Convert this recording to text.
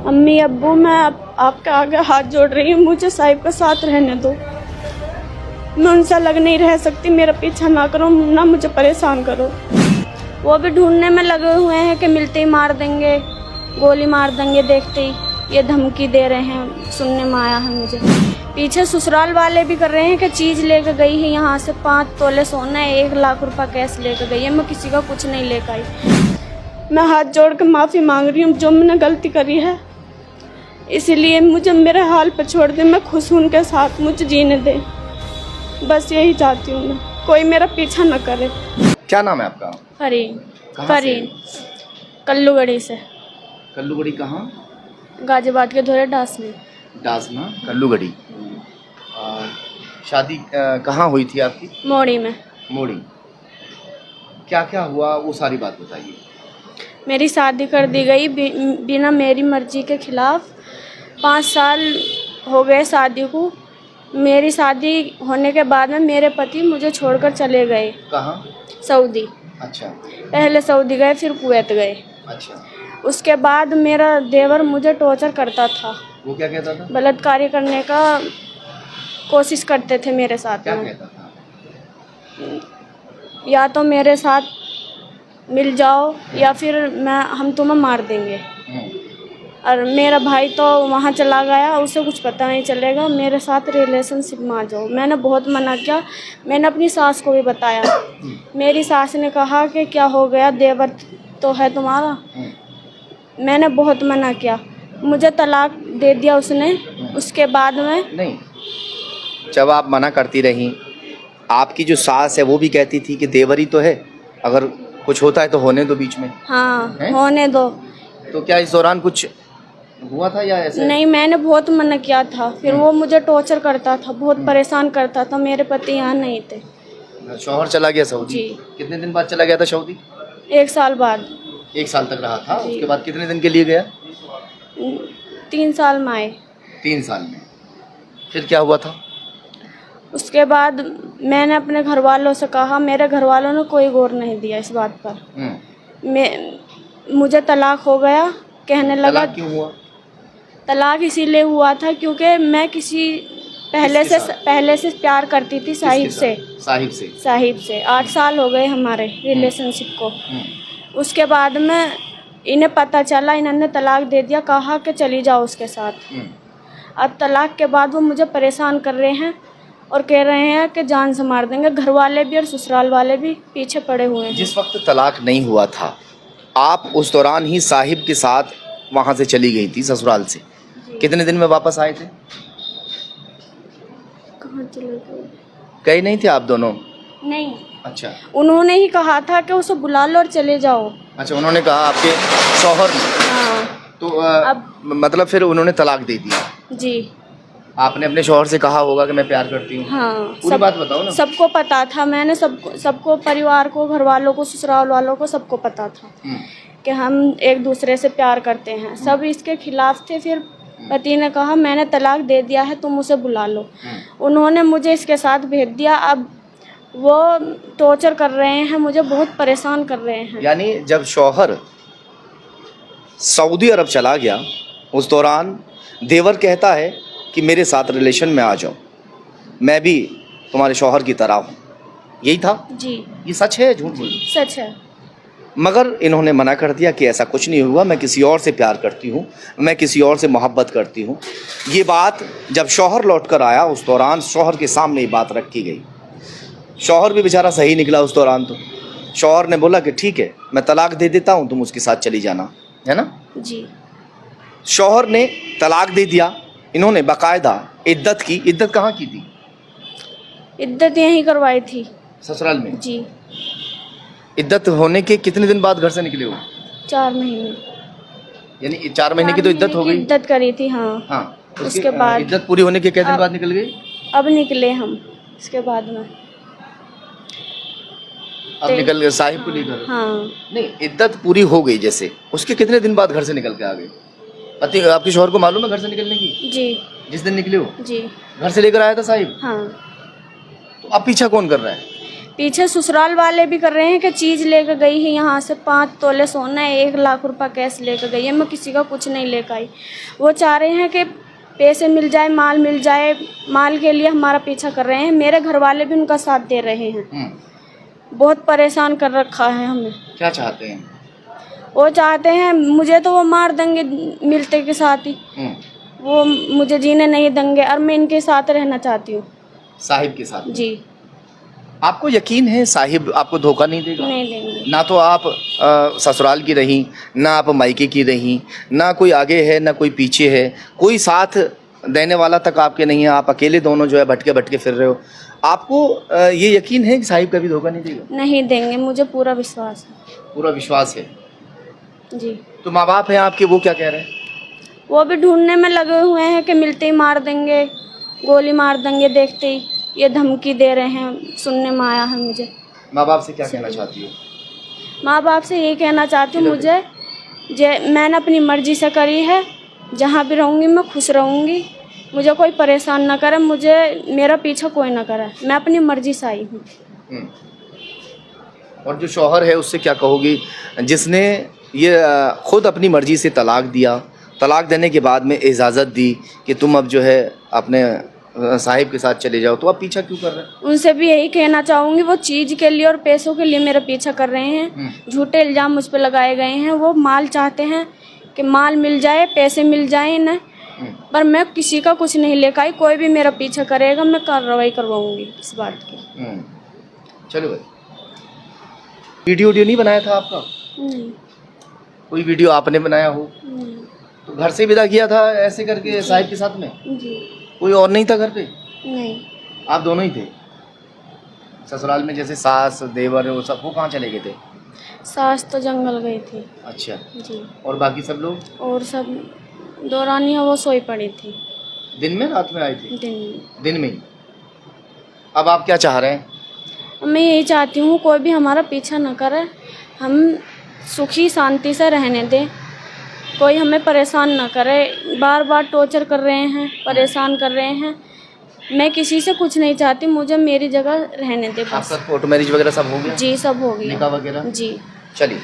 अम्मी अब्बू, मैं आपके आगे हाथ जोड़ रही हूँ, मुझे साहिब का साथ रहने दो। मैं उनसे अलग नहीं रह सकती, मेरा पीछा ना करो, ना मुझे परेशान करो। वो भी ढूंढने में लगे हुए हैं कि मिलते ही मार देंगे, गोली मार देंगे देखते ही। ये धमकी दे रहे हैं, सुनने में आया है मुझे। पीछे ससुराल वाले भी कर रहे हैं कि चीज़ लेकर गई है यहाँ से, 5 तोले सोना है, 1 लाख रुपया कैश लेकर गई है। मैं किसी का कुछ नहीं लेकर आई। मैं हाथ जोड़ कर माफ़ी मांग रही हूँ जो मैंने गलती करी है, इसलिए मुझे मेरे हाल पर छोड़ दे। मैं खुश हूँ उनके साथ, मुझे जीने दे, बस यही चाहती हूँ मैं। कोई मेरा पीछा न करे। क्या नाम है आपका? फरीन। कहाँ फरीन, कल्लूगढ़ी से। कल्लूगढ़ी कहाँ? गाजियाबाद के धोरे डासनी। डासना, कल्लूगढ़ी। शादी कहाँ हुई थी आपकी? मोड़ी में। मोड़ी। क्या क्या हुआ वो सारी बात बताइए। मेरी शादी कर दी गई बिना मेरी मर्जी के खिलाफ। 5 साल हो गए शादी को। मेरी शादी होने के बाद में मेरे पति मुझे छोड़कर चले गए। कहाँ? सऊदी। अच्छा। पहले सऊदी गए, फिर कुवैत गए। अच्छा। उसके बाद मेरा देवर मुझे टॉर्चर करता था। वो क्या कहता था? बलात्कारी करने का कोशिश करते थे मेरे साथ क्या में। कहता था? या तो मेरे साथ मिल जाओ या फिर हम तुम्हें मार देंगे। और मेरा भाई तो वहाँ चला गया, उसे कुछ पता नहीं चलेगा, मेरे साथ रिलेशनशिप में आ जाओ। मैंने बहुत मना किया, मैंने अपनी सास को भी बताया। मेरी सास ने कहा कि क्या हो गया, देवर तो है तुम्हारा। मैंने बहुत मना किया, मुझे तलाक दे दिया उसने। उसके बाद में नहीं, जब आप मना करती रहीं, आपकी जो सास है वो भी कहती थी कि देवरी तो है, अगर कुछ होता है तो होने दो बीच में। हाँ है? होने दो। तो क्या इस दौरान कुछ हुआ था या ऐसे? नहीं, मैंने बहुत मना किया था। फिर वो मुझे टॉर्चर करता था, बहुत परेशान करता था। मेरे पति यहाँ नहीं थे। शौहर चला गया सऊदी? जी। कितने दिन बाद चला गया था सऊदी? 1 साल बाद। 1 साल तक रहा था। जी। उसके बाद कितने दिन के लिए गया? 3 साल में आए। 3 साल में। फिर क्या हुआ था? उसके बाद मैंने अपने घर वालों से कहा, मेरे घर वालों ने कोई गौर नहीं दिया इस बात पर। मुझे तलाक हो गया। कहने लगा। तलाक क्यों हुआ? तलाक इसीलिए हुआ था क्योंकि मैं पहले से प्यार करती थी साहिब से। साहिब से 8 साल हो गए हमारे रिलेशनशिप को। उसके बाद में इन्हें पता चला, इन्होंने तलाक दे दिया, कहा कि चली जाओ उसके साथ। अब तलाक के बाद वो मुझे परेशान कर रहे हैं और कह रहे हैं कि जान से मार देंगे। घर वाले भी और ससुराल वाले भी पीछे पड़े हुए हैं। जिस वक्त तलाक नहीं हुआ था, आप उस दौरान ही साहिब के साथ वहाँ से चली गई थी ससुराल से। कितने दिन में वापस आए थे? कहाँ चले गए? गए नहीं थे आप दोनों? नहीं। अच्छा। उन्होंने ही कहा था कि उसे बुला लो और चले जाओ। अच्छा, उन्होंने कहा आपके शौहर ने? हाँ। तो मतलब फिर उन्होंने तलाक दे दिया? जी। आपने अपने शौहर से कहा होगा कि मैं प्यार करती हूँ? हाँ। पूरी बात बताओ ना। सबको पता था। मैंने सबको परिवार को, घर वालों को, ससुराल वालों को, सबको पता था कि हम एक दूसरे से प्यार करते हैं। सब इसके खिलाफ थे। फिर पति ने कहा मैंने तलाक दे दिया है, तुम उसे बुला लो। उन्होंने मुझे इसके साथ भेज दिया। अब वो टॉर्चर कर रहे हैं, मुझे बहुत परेशान कर रहे हैं। यानी जब शौहर सऊदी अरब चला गया, उस दौरान देवर कहता है कि मेरे साथ रिलेशन में आ जाओ, मैं भी तुम्हारे शौहर की तरह हूँ। यही था? जी। ये सच है, झूठ बोल? सच है। मगर इन्होंने मना कर दिया कि ऐसा कुछ नहीं हुआ, मैं किसी और से प्यार करती हूँ, मैं किसी और से मोहब्बत करती हूँ। ये बात जब शौहर लौट कर आया, उस दौरान शौहर के सामने ये बात रखी गई। शौहर भी बेचारा सही निकला उस दौरान। तो शौहर ने बोला कि ठीक है, मैं तलाक दे देता हूँ, तुम उसके साथ चली जाना, है ना? जी। शौहर ने तलाक दे दिया। इन्होंने बाकायदा इद्दत की। इद्दत कहाँ की थी? इद्दत यहीं करवाई थी, ससुराल में। जी। इद्दत होने के कितने दिन बाद घर से निकले हो? 4 महीने। यानी 4 महीने की तो इद्दत हो गई? इद्दत करी थी, हाँ। हाँ। उसके बाद इद्दत पूरी होने के कितने दिन बाद निकल गई? अब निकले हम इसके बाद में। अब निकल गए साहिब को लेकर? हाँ। नहीं, इद्दत पूरी हो गई जैसे, उसके कितने दिन बाद घर से निकल के आ गए? पति आपके शौहर को मालूम है घर से निकलने की? जी। जिस दिन निकले हो? जी। घर से लेकर आया था साहिब? हाँ। तो अब पीछा कौन कर रहा है? पीछे ससुराल वाले भी कर रहे हैं कि चीज़ लेकर गई है यहाँ से 5 तोले सोना है, 1 लाख रुपए कैश लेकर गई है। मैं किसी का कुछ नहीं लेकर आई। वो चाह रहे हैं कि पैसे मिल जाए, माल मिल जाए, माल के लिए हमारा पीछा कर रहे हैं। मेरे घर वाले भी उनका साथ दे रहे हैं। बहुत परेशान कर रखा है हमें। क्या चाहते हैं? वो चाहते हैं, मुझे तो वो मार देंगे मिलते के साथ ही। वो मुझे जीने नहीं देंगे और मैं इनके साथ रहना चाहती हूँ। साहिब के साथ? जी। आपको यकीन है साहिब आपको धोखा नहीं देगा? नहीं देंगे। ना तो आप ससुराल की रही, ना आप मायके की रही, ना कोई आगे है ना कोई पीछे है, कोई साथ देने वाला तक आपके नहीं है। आप अकेले दोनों जो है भटके भटके फिर रहे हो। आपको ये यकीन है कि साहिब कभी धोखा नहीं देगा? नहीं देंगे, मुझे पूरा विश्वास है। पूरा विश्वास है जी। तो माँ बाप हैं आपके, वो क्या कह रहे हैं? वो भी ढूंढने में लगे हुए हैं कि मिलते ही मार देंगे, गोली मार देंगे देखते ही। ये धमकी दे रहे हैं, सुनने में आया है मुझे। माँ बाप से क्या कहना चाहती हो? माँ बाप से यही कहना चाहती हूँ, मैंने अपनी मर्जी से करी है। जहाँ भी रहूँगी मैं खुश रहूँगी। मुझे कोई परेशान ना करे, मेरा पीछा कोई ना करे। मैं अपनी मर्जी से आई हूँ। और जो शौहर है उससे क्या कहोगी, जिसने ये खुद अपनी मर्जी से तलाक दिया, तलाक देने के बाद में इजाज़त दी कि तुम अब जो है अपने साहिब के साथ चले जाओ, तो आप पीछा क्यों कर रहे हैं? उनसे भी यही कहना चाहूँगी, वो चीज़ के लिए और पैसों के लिए मेरा पीछा कर रहे हैं। झूठे इल्ज़ाम मुझ पर लगाए गए हैं। वो माल चाहते हैं कि माल मिल जाए, पैसे मिल जाए न, पर मैं किसी का कुछ नहीं लेकर आई। कोई भी मेरा पीछा करेगा मैं कार्रवाई करवाऊंगी इस बात की। चलो भाई, वीडियो नहीं बनाया था आपका? नहीं। कोई वीडियो आपने बनाया हो? नहीं। तो घर से विदा किया था ऐसे करके साहिब के साथ में? जी। कोई और नहीं था घर पे? नहीं। आप दोनों ही थे? ससुराल में जैसे सास देवर वो सब, वो कहाँ चले गए थे? सास तो जंगल गई थी। अच्छा जी। और बाकी सब लोग? और सब दो रानियाँ वो सोई पड़ी थी। दिन में रात में आई थी? दिन में ही। अब आप क्या चाह रहे हैं? मैं यही चाहती हूँ कोई भी हमारा पीछा न करे, हम सुखी शांति से रहने दें। कोई हमें परेशान न करे। बार बार टॉर्चर कर रहे हैं, परेशान कर रहे हैं। मैं किसी से कुछ नहीं चाहती, मुझे मेरी जगह रहने दे बस। आपका कोर्ट मैरिज वगैरह सब हो गया? जी सब हो गया। निकाह वगैरह? जी। चलिए।